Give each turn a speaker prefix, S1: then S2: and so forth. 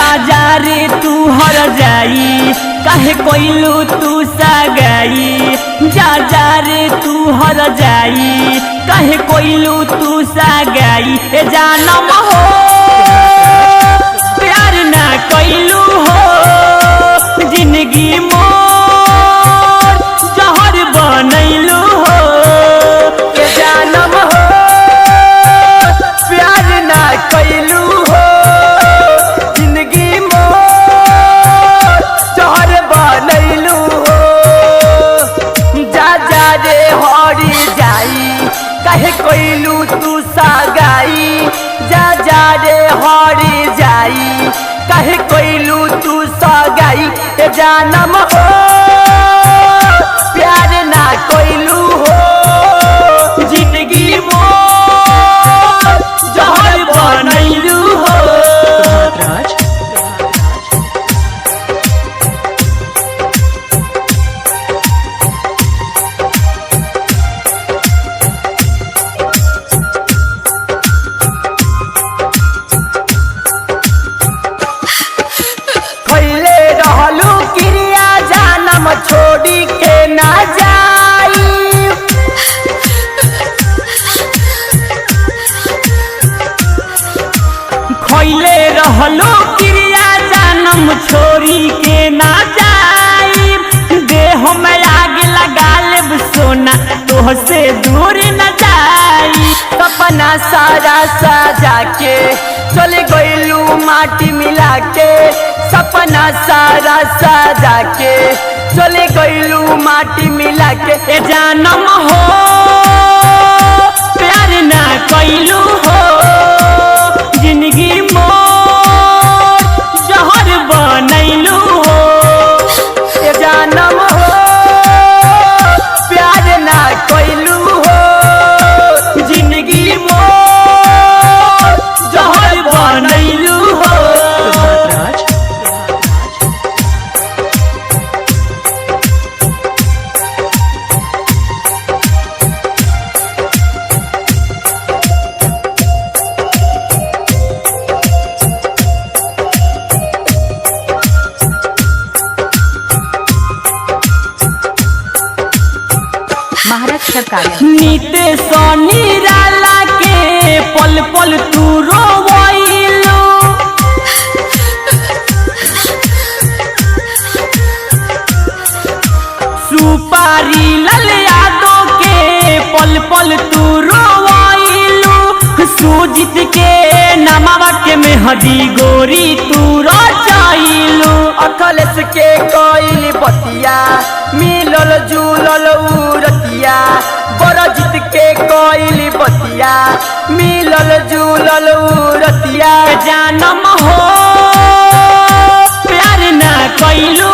S1: जा जा रे तू हर जाई काहे कोइलू तू सगाई जा जा रे तू हर जाई काहे कोइलू तू सगाई ए जानम हो प्यार ना कोइलू हो जिंदगी मोर जहर बनैलू हो ए जानम हो प्यार ना कोइलू हो जिंदगी मोर जहर बनैलू हो जा जा रे हरी जाई काहे कोइलू तू सगाई जा जा रे हरी जाई काहे कोइलू तू सगाई ए जानम हो प्यार ना कोइलू हो जिंदगी मोर जहर बनैलू हो। खैले रहलू क्रिया जानम छोड़ी के ना जाई खैले रहलू क्रिया जानम छोड़ी के ना जाई देह में आग लगा लेब सोना तोह से दूर न जाई सपना सारा सजा के चले गइलू माटी मिला के सपना सारा सजा के चले गइलू माटी मिला के ए जानम हो प्यार ना कइलू हो जिंदगी मोर जहर बनैलू हो ए जानम हो प्यार ना कइलू हो जिंदगी मोर जहर बनैलू हो।
S2: महाराष्ट्र कार्य
S1: नीते सोनी राला के पल पल तू रोवैलू सुपारी लाल यादव के पल पल तू रोवैलू सूजित के नमवा के मेहदी गोरी तू रचाइलू अखलेस के कोइल बतिया मिलल जुलल उरतिया बरजित के कोइल बतिया मिलल जुलल उरतिया जानम हो प्यार ना कइलू